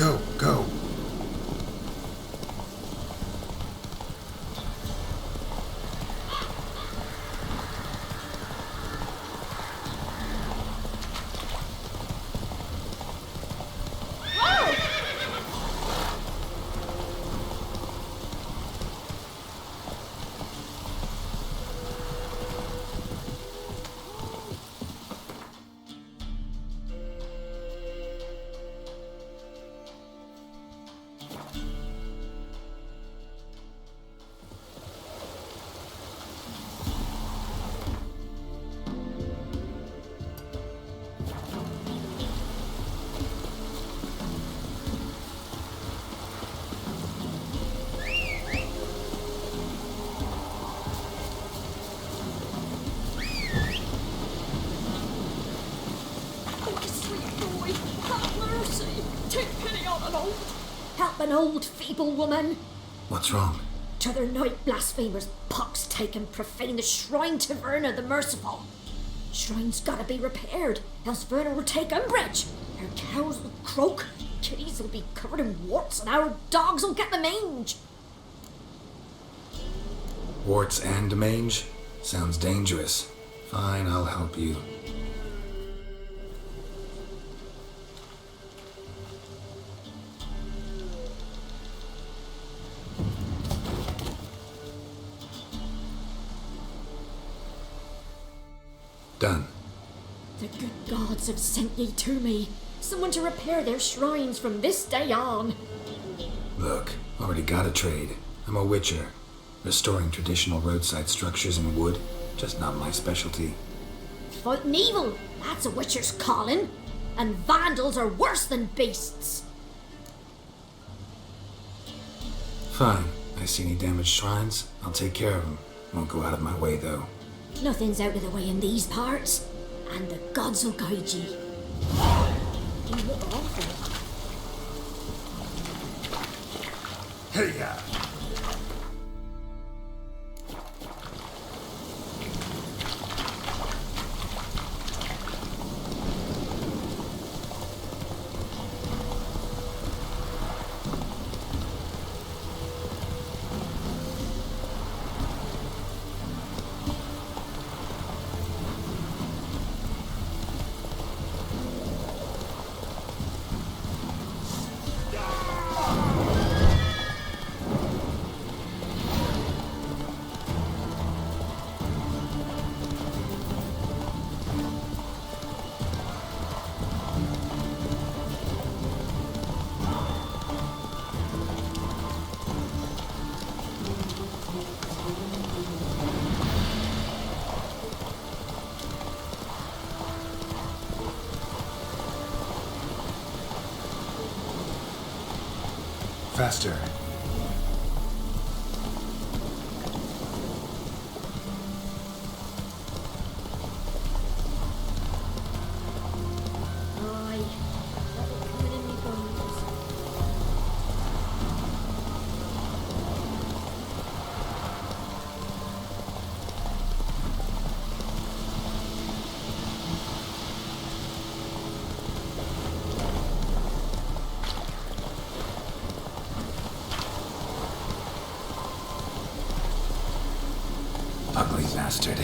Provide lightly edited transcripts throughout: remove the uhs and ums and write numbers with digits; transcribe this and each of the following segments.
Go, go. Help an old, feeble woman. What's wrong? T'other night blasphemers pox take and profane the shrine to Verna the Merciful. Shrine's gotta be repaired, else Verna will take umbrage. Her cows will croak, kitties will be covered in warts, and our dogs will get the mange. Warts and mange? Sounds dangerous. Fine, I'll help you. Done. The good gods have sent ye to me. Someone to repair their shrines from this day on. Look, already got a trade. I'm a witcher. Restoring traditional roadside structures in wood, just not my specialty. Fighting evil, that's a witcher's calling. And vandals are worse than beasts. Fine. I see any damaged shrines, I'll take care of them. Won't go out of my way, though. Nothing's out of the way in these parts, and the gods will guide ye. You look awful. Hey-ya! Faster. Aye, that'll come in me bones. Ugly bastard.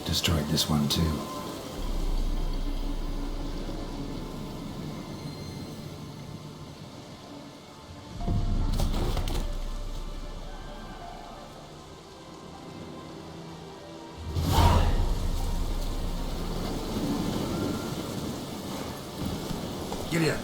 Destroyed this one too. Giddy up.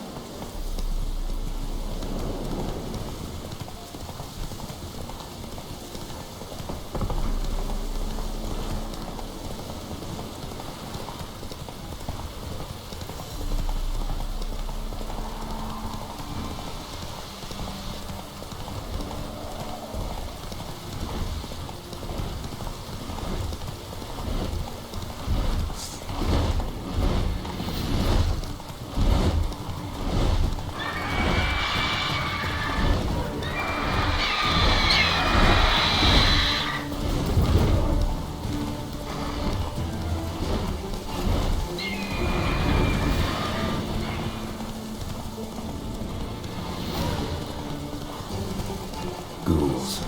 Ghouls.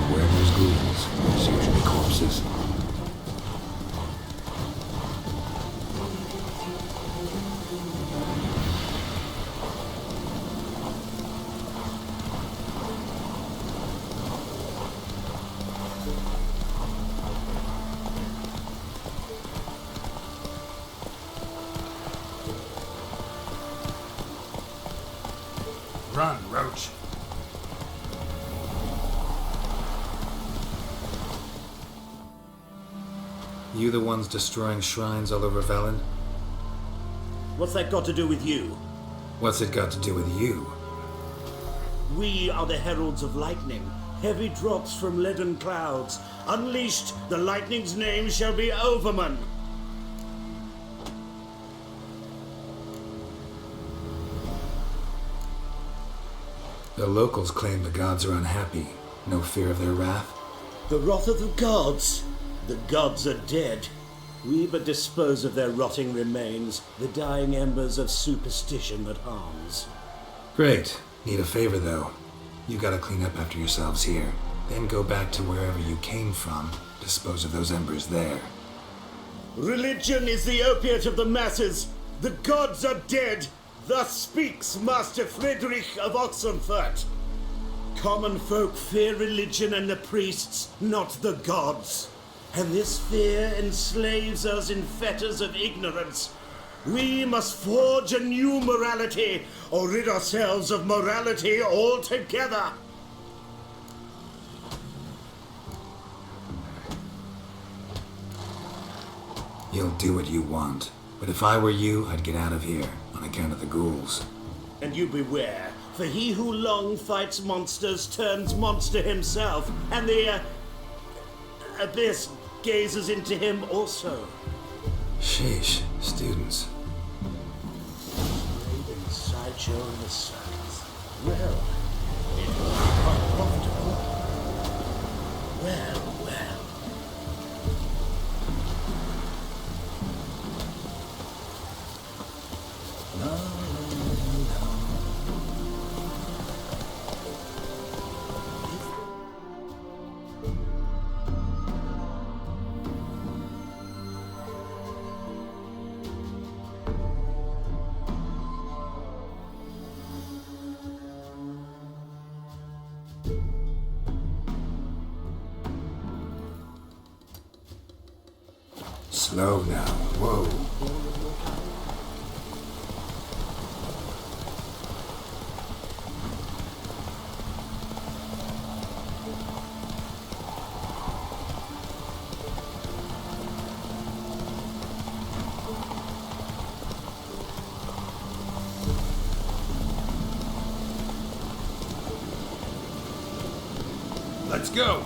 Where there's ghouls, there's usually corpses. Run, Roach. You the ones destroying shrines all over Velen? What's that got to do with you? What's it got to do with you? We are the heralds of lightning. Heavy drops from leaden clouds. Unleashed, the lightning's name shall be Overman. The locals claim the gods are unhappy. No fear of their wrath? The wrath of the gods. The gods are dead. We but dispose of their rotting remains, the dying embers of superstition that harms. Great. Need a favor, though. You gotta clean up after yourselves here. Then go back to wherever you came from. Dispose of those embers there. Religion is the opiate of the masses. The gods are dead. Thus speaks Master Friedrich of Oxenfurt. Common folk fear religion and the priests, not the gods. And this fear enslaves us in fetters of ignorance. We must forge a new morality, or rid ourselves of morality altogether. You'll do what you want. But if I were you, I'd get out of here, on account of the ghouls. And you beware, for he who long fights monsters turns monster himself, and the abyss gazes into him also. Sheesh, students. Raven sideshow in the circus. Well, it will be quite profitable. Well, well. La, la, la. Slow now. Whoa. Let's go!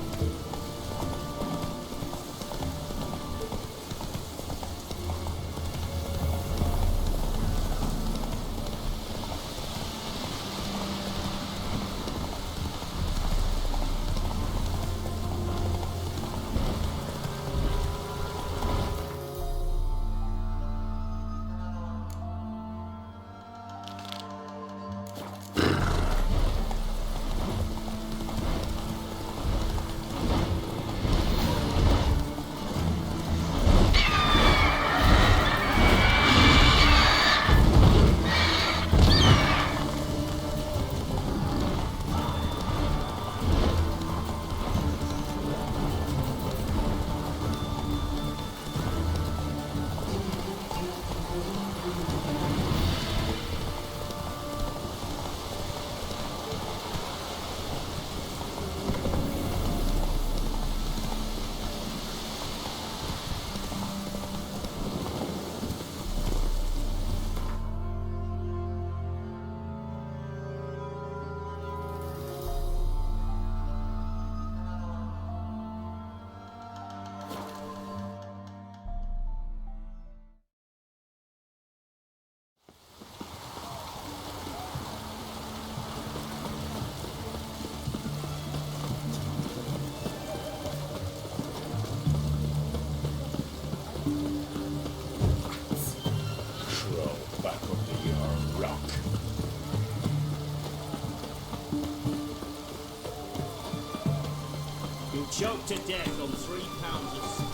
and choked to death on 3 pounds of steel.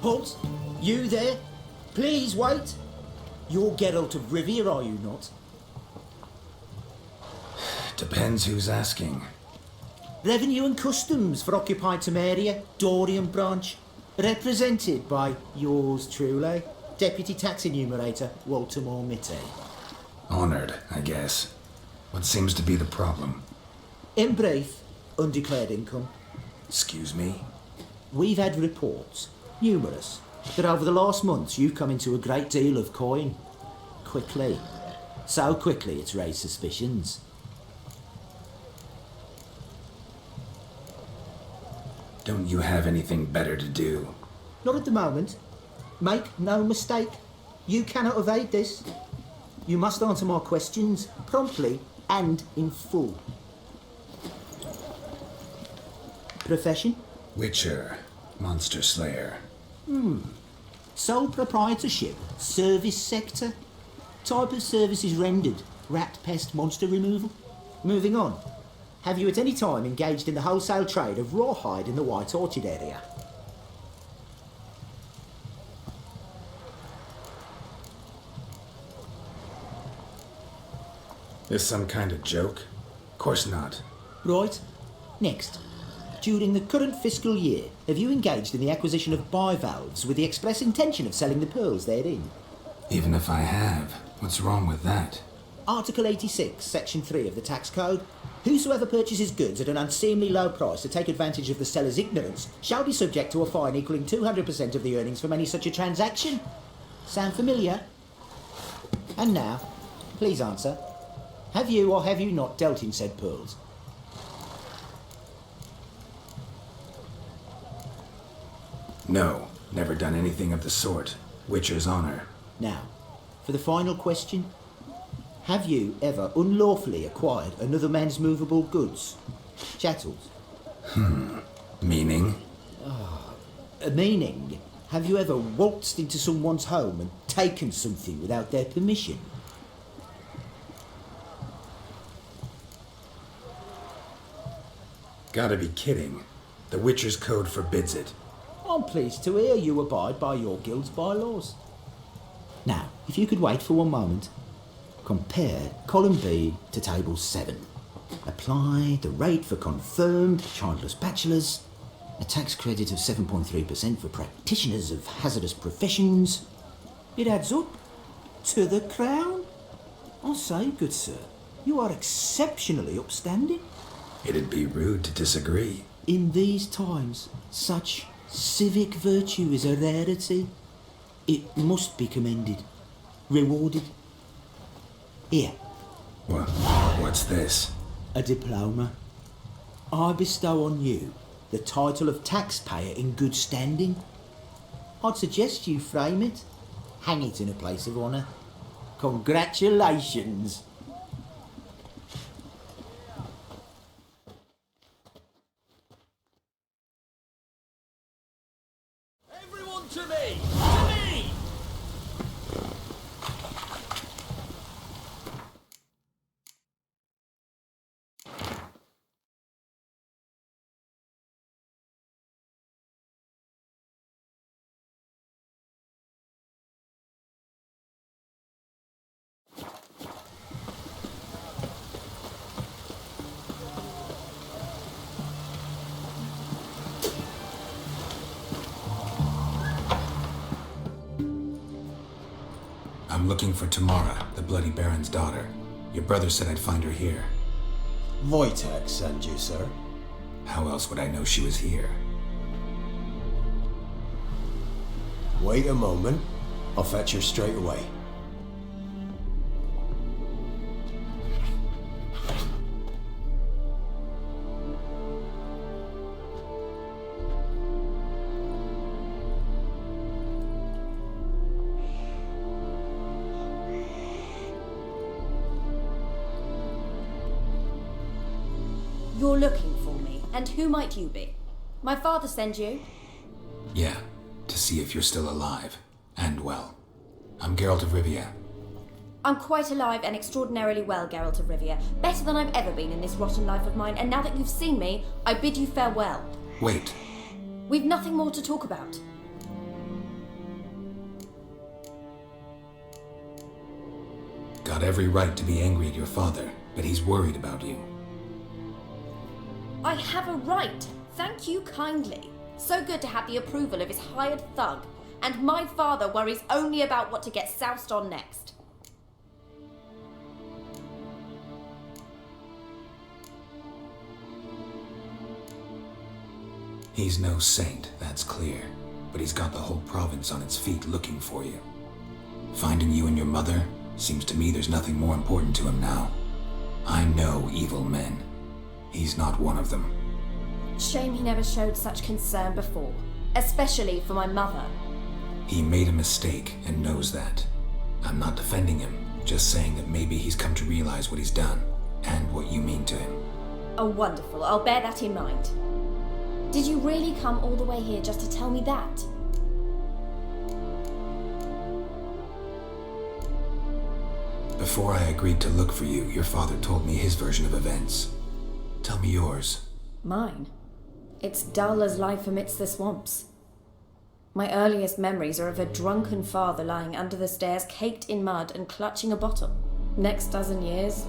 Halt! You there? Please wait! You're Geralt of Rivia, are you not? Depends who's asking. Revenue and Customs for occupied Temeria, Dorian branch. Represented by yours truly, Deputy Tax Enumerator Walter Mormitte. Honored, I guess. What seems to be the problem? In brief, undeclared income. Excuse me? We've had reports, numerous, that over the last months you've come into a great deal of coin. Quickly. So quickly it's raised suspicions. Don't you have anything better to do? Not at the moment. Make no mistake. You cannot evade this. You must answer my questions promptly and in full. Profession? Witcher. Monster Slayer. Sole proprietorship? Service sector? Type of services rendered? Rat pest monster removal? Moving on. Have you at any time engaged in the wholesale trade of rawhide in the White Orchard area? This some kind of joke? Of course not. Right. Next. During the current fiscal year, have you engaged in the acquisition of bivalves with the express intention of selling the pearls therein? Even if I have, what's wrong with that? Article 86, Section 3 of the Tax Code. Whosoever purchases goods at an unseemly low price to take advantage of the seller's ignorance shall be subject to a fine equaling 200% of the earnings from any such a transaction. Sound familiar? And now, please answer. Have you or have you not dealt in said pearls? No, never done anything of the sort. Witcher's honor. Now, for the final question. Have you ever unlawfully acquired another man's movable goods? Chattels? Meaning? Meaning, have you ever waltzed into someone's home and taken something without their permission? Gotta be kidding. The Witcher's Code forbids it. I'm pleased to hear you abide by your guild's bylaws. Now, if you could wait for one moment. Compare column B to table 7. Apply the rate for confirmed childless bachelors, a tax credit of 7.3% for practitioners of hazardous professions. It adds up to the crown. I say, good sir, you are exceptionally upstanding. It'd be rude to disagree. In these times, such civic virtue is a rarity. It must be commended, rewarded. Here, What's this? a diploma. I bestow on you the title of taxpayer in good standing. I'd suggest you frame it, hang it in a place of honour. Congratulations. Everyone to me! To me! I'm looking for Tamara, the Bloody Baron's daughter. Your brother said I'd find her here. Wojtek sent you, sir. How else would I know she was here? Wait a moment. I'll fetch her straight away. You're looking for me, and who might you be? My father sent you? Yeah, to see if you're still alive. And well. I'm Geralt of Rivia. I'm quite alive and extraordinarily well, Geralt of Rivia. Better than I've ever been in this rotten life of mine, and now that you've seen me, I bid you farewell. Wait. We've nothing more to talk about. Got every right to be angry at your father, but he's worried about you. I have a right. Thank you kindly. So good to have the approval of his hired thug. And my father worries only about what to get soused on next. He's no saint, that's clear, but he's got the whole province on its feet looking for you. Finding you and your mother, seems to me there's nothing more important to him now. I know evil men. He's not one of them. Shame he never showed such concern before, especially for my mother. He made a mistake and knows that. I'm not defending him, just saying that maybe he's come to realize what he's done and what you mean to him. Oh, wonderful. I'll bear that in mind. Did you really come all the way here just to tell me that? Before I agreed to look for you, your father told me his version of events. Tell me yours. Mine? It's dull as life amidst the swamps. My earliest memories are of a drunken father lying under the stairs, caked in mud and clutching a bottle. Next dozen years,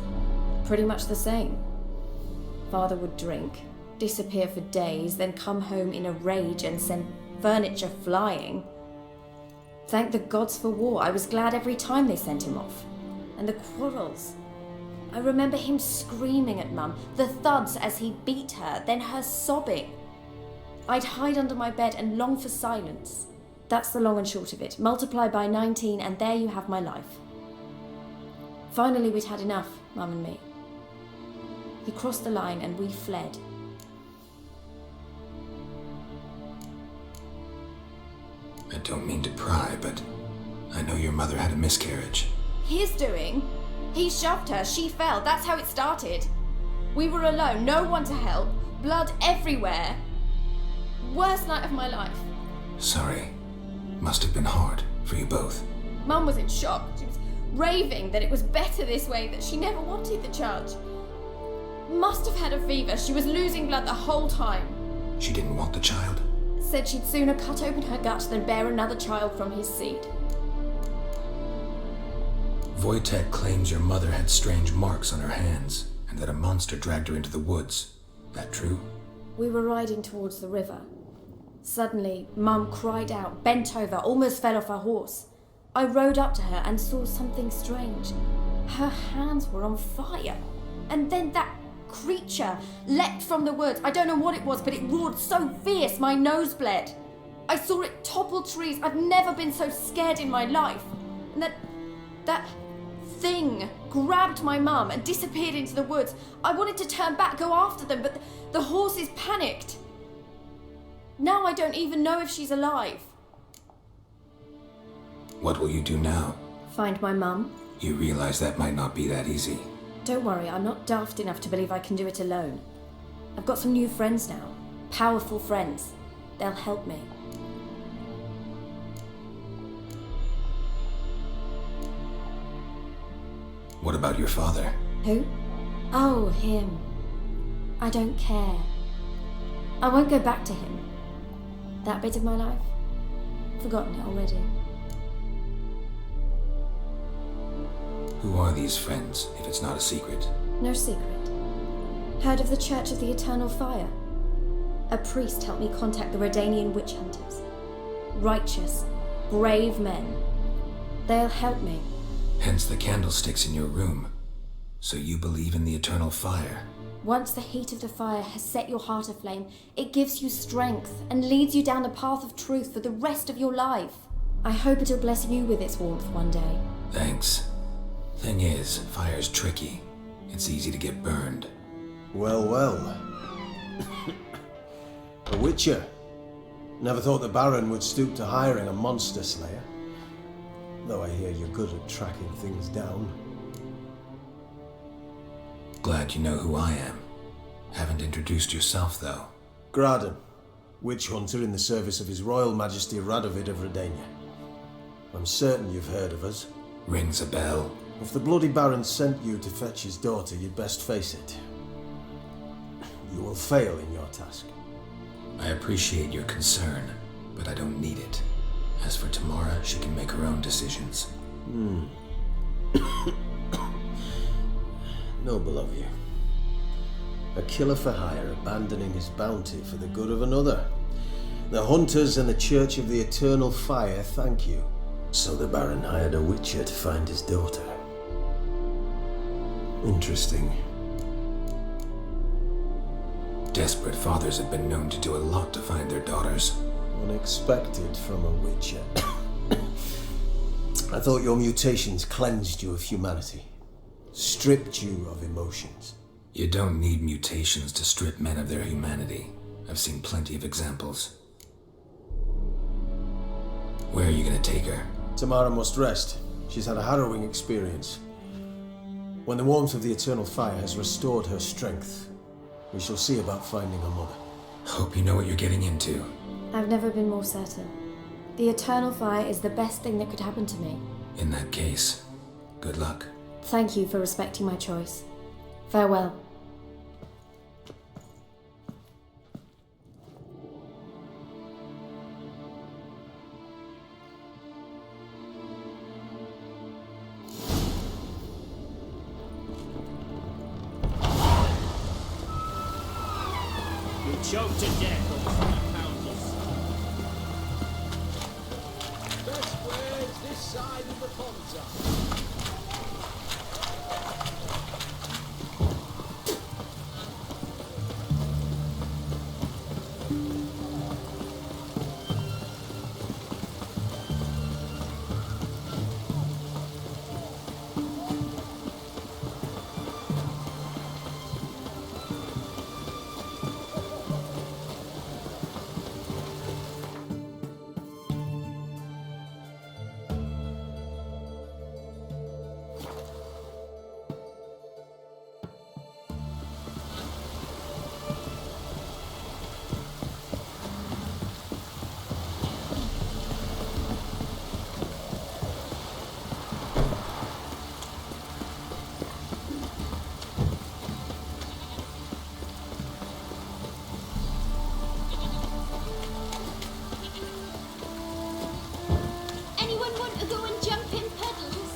pretty much the same. Father would drink, disappear for days, then come home in a rage and send furniture flying. Thank the gods for war. I was glad every time they sent him off. And the quarrels. I remember him screaming at Mum, the thuds as he beat her, then her sobbing. I'd hide under my bed and long for silence. That's the long and short of it. Multiply by 19 and there you have my life. Finally we'd had enough, Mum and me. He crossed the line and we fled. I don't mean to pry, but I know your mother had a miscarriage. His doing? He shoved her, she fell, that's how it started. We were alone, no one to help, blood everywhere. Worst night of my life. Sorry. Must have been hard for you both. Mum was in shock. She was raving that it was better this way, that she never wanted the charge. Must have had a fever, she was losing blood the whole time. She didn't want the child? Said she'd sooner cut open her gut than bear another child from his seed. Wojtek claims your mother had strange marks on her hands, and that a monster dragged her into the woods. That true? We were riding towards the river. Suddenly, Mum cried out, bent over, almost fell off her horse. I rode up to her and saw something strange. Her hands were on fire. And then that creature leapt from the woods. I don't know what it was, but it roared so fierce my nose bled. I saw it topple trees. I've never been so scared in my life. And that thing grabbed my mum and disappeared into the woods. I wanted to turn back, go after them, but the horses panicked. Now I don't even know if she's alive. What will you do now? Find my mum. You realize that might not be that easy. Don't worry, I'm not daft enough to believe I can do it alone. I've got some new friends now. Powerful friends. They'll help me. What about your father? Who? Oh, him. I don't care. I won't go back to him. That bit of my life? Forgotten it already. Who are these friends, if it's not a secret? No secret. Heard of the Church of the Eternal Fire? A priest helped me contact the Redanian witch hunters. Righteous, brave men. They'll help me. Hence the candlesticks in your room. So you believe in the eternal fire? Once the heat of the fire has set your heart aflame, it gives you strength and leads you down the path of truth for the rest of your life. I hope it'll bless you with its warmth one day. Thanks. Thing is, fire's tricky. It's easy to get burned. Well, well. A witcher. Never thought the Baron would stoop to hiring a monster slayer. Though I hear you're good at tracking things down. Glad you know who I am. Haven't introduced yourself, though. Graden, witch hunter in the service of His Royal Majesty Radovid of Redania. I'm certain you've heard of us. Rings a bell. If the bloody Baron sent you to fetch his daughter, you'd best face it. You will fail in your task. I appreciate your concern, but I don't need it. As for Tamara, she can make her own decisions. Noble of you. A killer for hire abandoning his bounty for the good of another. The hunters and the Church of the Eternal Fire thank you. So the Baron hired a witcher to find his daughter. Interesting. Desperate fathers have been known to do a lot to find their daughters. Unexpected from a witcher. I thought your mutations cleansed you of humanity. Stripped you of emotions. You don't need mutations to strip men of their humanity. I've seen plenty of examples. Where are you gonna take her? Tamara must rest. She's had a harrowing experience. When the warmth of the Eternal Fire has restored her strength, we shall see about finding her mother. Hope you know what you're getting into. I've never been more certain. The Eternal Fire is the best thing that could happen to me. In that case, good luck. Thank you for respecting my choice. Farewell. Choked to death or found us. Best squares this side of the Ponza. Anyone want to go and jump in puddles?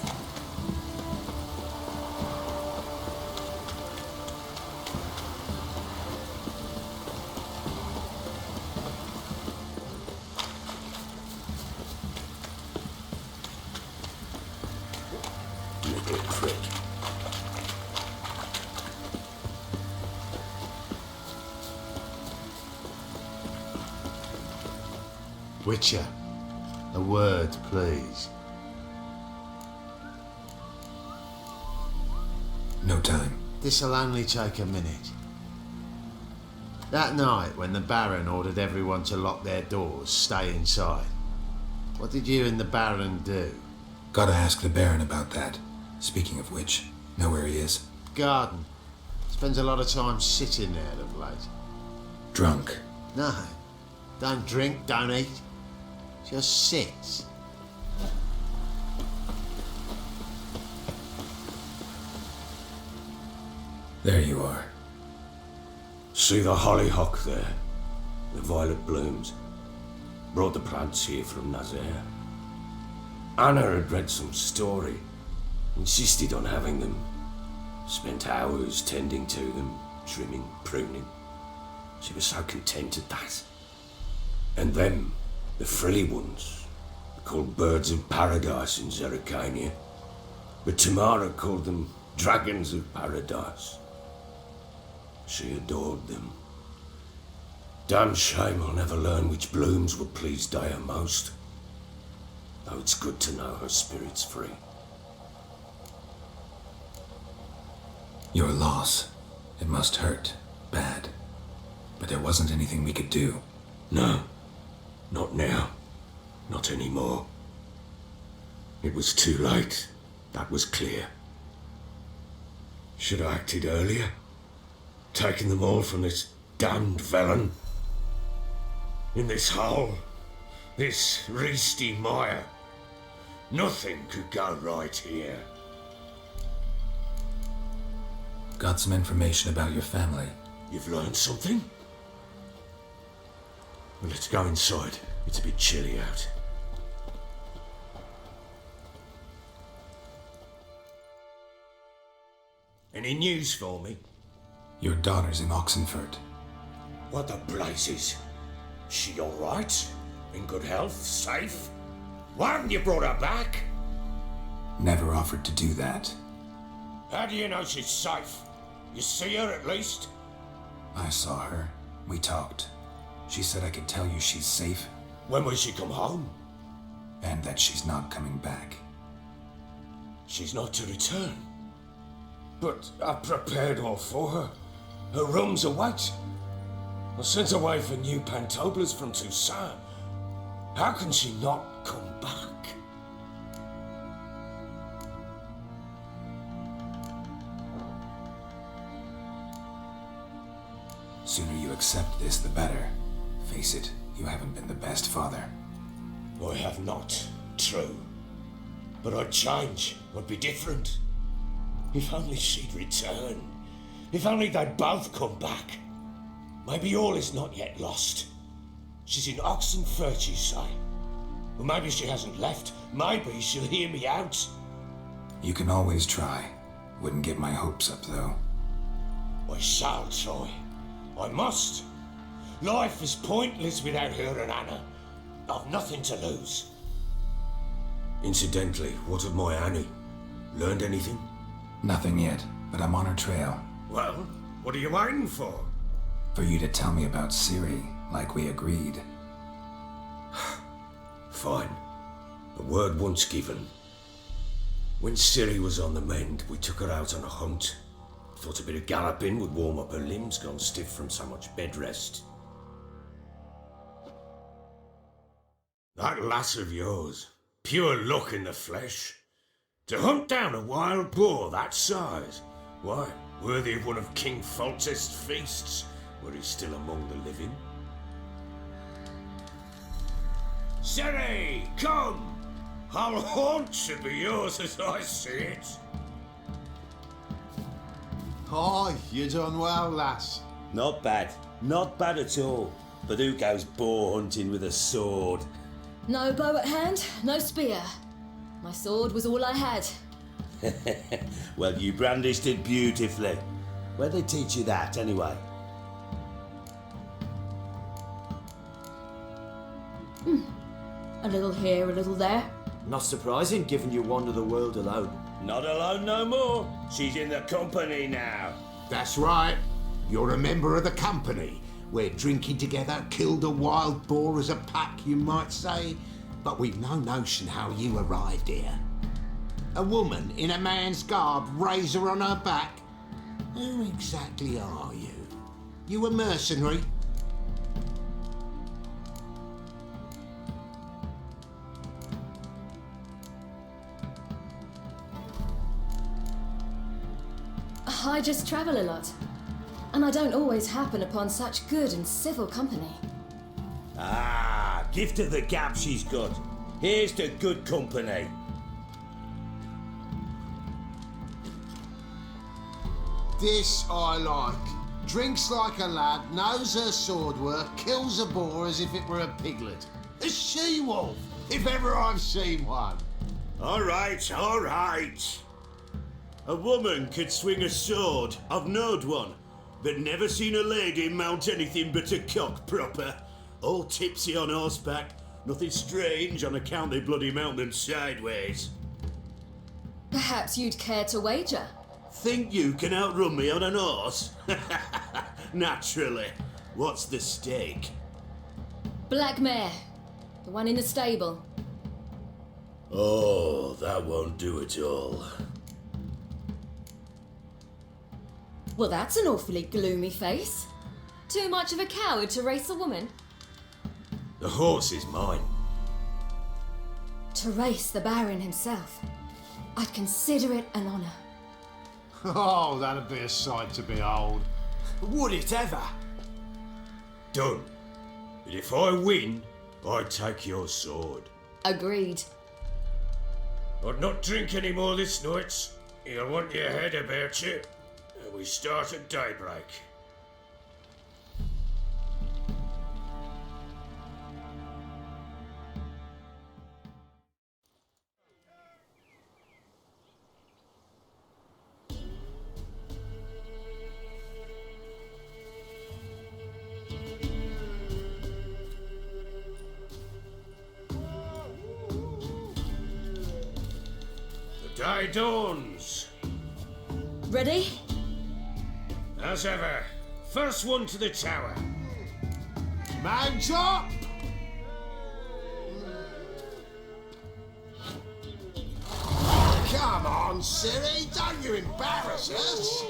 Little prick. Witcher, a word, please. No time. This'll only take a minute. That night when the Baron ordered everyone to lock their doors, stay inside, what did you and the Baron do? Gotta ask the Baron about that. Speaking of which, know where he is? Garden. Spends a lot of time sitting there of late. Drunk. No, don't drink, don't eat. Just sits. There you are. See the hollyhock there? The violet blooms. Brought the plants here from Nazaire. Anna had read some story. Insisted on having them. Spent hours tending to them, trimming, pruning. She was so content at that. And them, the frilly ones, called birds of paradise in Zerrikania. But Tamara called them dragons of paradise. She adored them. Damn shame I'll never learn which blooms would please Daya most. Though it's good to know her spirit's free. Your loss. It must hurt. Bad. But there wasn't anything we could do. No, not now. Not anymore. It was too late. That was clear. Should have acted earlier. Taken them all from this damned villain. In this hole. This Reesty mire. Nothing could go right here. Got some information about your family. You've learned something? Well, let's go inside. It's a bit chilly out. Any news for me? Your daughter's in Oxenfurt. What the blazes? She alright? In good health? Safe? Why haven't you brought her back? Never offered to do that. How do you know she's safe? You see her at least? I saw her. We talked. She said I could tell you she's safe When will she come home? and that she's not coming back. She's not to return. But I've prepared all for her. Her rooms await. I sent away for new pantoblas from Toussaint. How can she not come back? Sooner you accept this, the better. Face it, you haven't been the best father. I have not, true. But I'd change, I'd be different. If only she'd return. If only they'd both come back. Maybe all is not yet lost. She's in Oxenfurt, you say? Well, maybe she hasn't left. Maybe she'll hear me out. You can always try. Wouldn't get my hopes up, though. I shall try. I must. Life is pointless without her and Anna. I've nothing to lose. Incidentally, what of my Annie? Learned anything? Nothing yet, but I'm on her trail. Well, what are you waiting for? For you to tell me about Ciri, like we agreed. Fine. A word once given. When Ciri was on the mend, we took her out on a hunt. Thought a bit of galloping would warm up her limbs, gone stiff from so much bed rest. That lass of yours, pure luck in the flesh. To hunt down a wild boar that size, why, worthy of one of King Foltest's feasts, were he still among the living. Ciri, come! Our haunt should be yours as I see it. Hi, you done well, lass. Not bad. Not bad at all. But who goes boar hunting with a sword? No bow at hand, no spear. My sword was all I had. Well, you brandished it beautifully. Where'd they teach you that, anyway? A little here, a little there. Not surprising, given you wander the world alone. Not alone no more. She's in the company now. That's right. You're a member of the company. We're drinking together, killed a wild boar as a pack, you might say. But we've no notion how you arrived here. A woman in a man's garb, razor on her back. Who exactly are you? You a mercenary? I just travel a lot. And I don't always happen upon such good and civil company. Ah, gift of the gab she's got. Here's to good company. This I like. Drinks like a lad, knows her sword work, kills a boar as if it were a piglet. A she-wolf, if ever I've seen one. All right, all right. A woman could swing a sword. I've knowed one, but never seen a lady mount anything but a cock proper. All tipsy on horseback. Nothing strange on account they bloody mount them sideways. Perhaps you'd care to wager? Think you can outrun me on an horse? Naturally. What's the stake? Black mare. The one in the stable. Oh, that won't do at all. Well, that's an awfully gloomy face. Too much of a coward to race a woman? The horse is mine. To race the Baron himself. I'd consider it an honour. Oh, that'd be a sight to behold. Would it ever? Done. But if I win, I take your sword. Agreed. I'd not drink any more this night. You'll want your head about you. We start at daybreak. The day dawns. Ready? As ever, first one to the tower. Man chop! Come on, Siri, don't you embarrass us!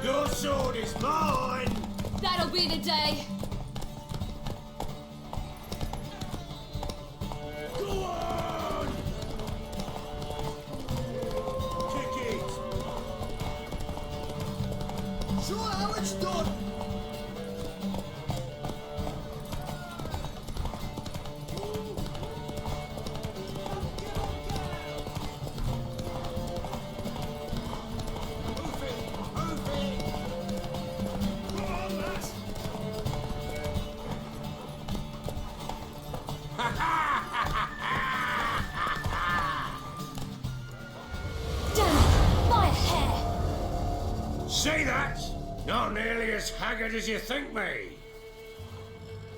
Your sword is mine! That'll be the day. Go on! Kick it! Show how it's done! Damn, my hair. See that? Not nearly as haggard as you think me.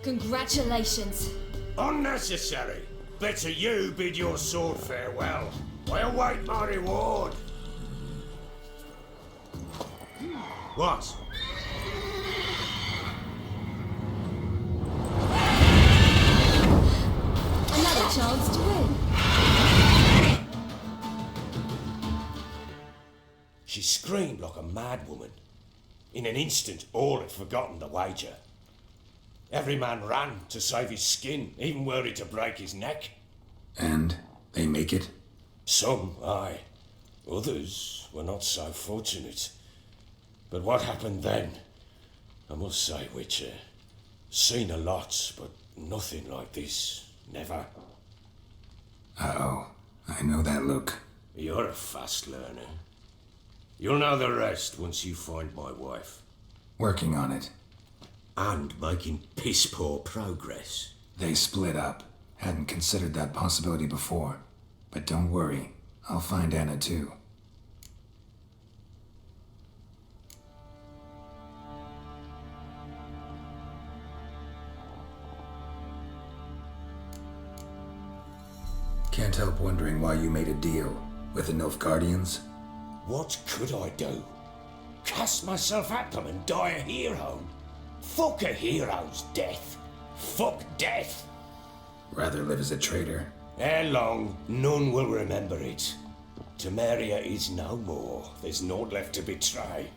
Congratulations. Unnecessary. Better you bid your sword farewell. I await my reward. What? Another chance to win. She screamed like a mad woman. In an instant, all had forgotten the wager. Every man ran to save his skin, even were it to break his neck. And they make it? Some, aye. Others were not so fortunate. But what happened then? I must say, Witcher, seen a lot, but nothing like this. Never. Uh-oh. I know that look. You're a fast learner. You'll know the rest once you find my wife. Working on it. And making piss-poor progress. They split up. Hadn't considered that possibility before. But don't worry. I'll find Anna too. Can't help wondering why you made a deal with the Nilfgaardians. What could I do? Cast myself at them and die a hero? Fuck a hero's death. Fuck death. Rather live as a traitor. Ere long, none will remember it. Temeria is no more. There's naught left to betray.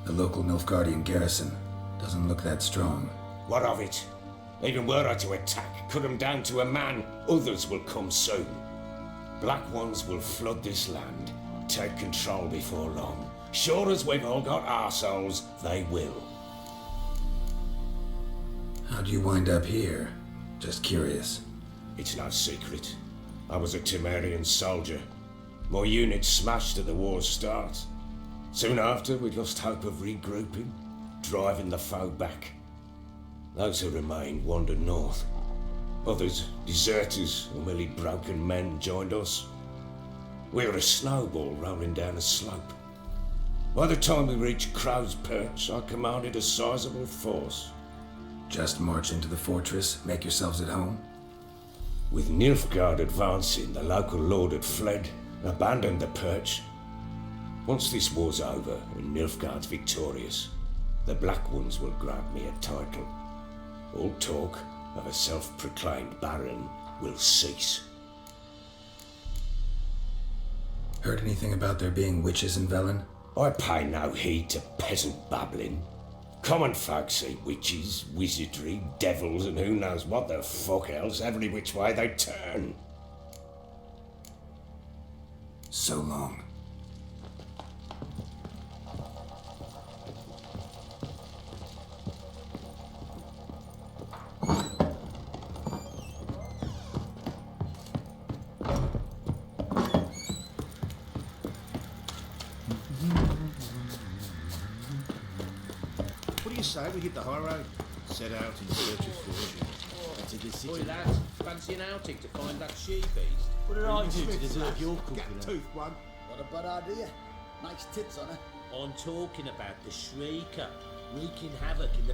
The local Nilfgaardian garrison doesn't look that strong. What of it? Even were I to attack, cut them down to a man, others will come soon. Black ones will flood this land, take control before long. Sure as we've all got arseholes, they will. How'd you wind up here? Just curious. It's no secret. I was a Temerian soldier. My unit smashed at the war's start. Soon after, we lost hope of regrouping, driving the foe back. Those who remained wandered north. Others, deserters or merely broken men, joined us. We were a snowball rolling down a slope. By the time we reached Crow's Perch, I commanded a sizable force. Just march into the fortress, make yourselves at home? With Nilfgaard advancing, the local lord had fled, abandoned the Perch. Once this war's over and Nilfgaard's victorious, the Black Ones will grant me a title. All talk of a self-proclaimed baron will cease. Heard anything about there being witches in Velen? I pay no heed to peasant babbling. Common folk see witches, wizardry, devils, and who knows what the fuck else every which way they turn. So long. say we hit the high road? Set out in search of fortune. Into the city. Oi, lads, fancy an outing to find that she-beast? What did I do to Smith, deserve lads, your Get company? a tooth one. Not a bad idea. Nice tits on her. I'm talking about the Shrieker, wreaking havoc in the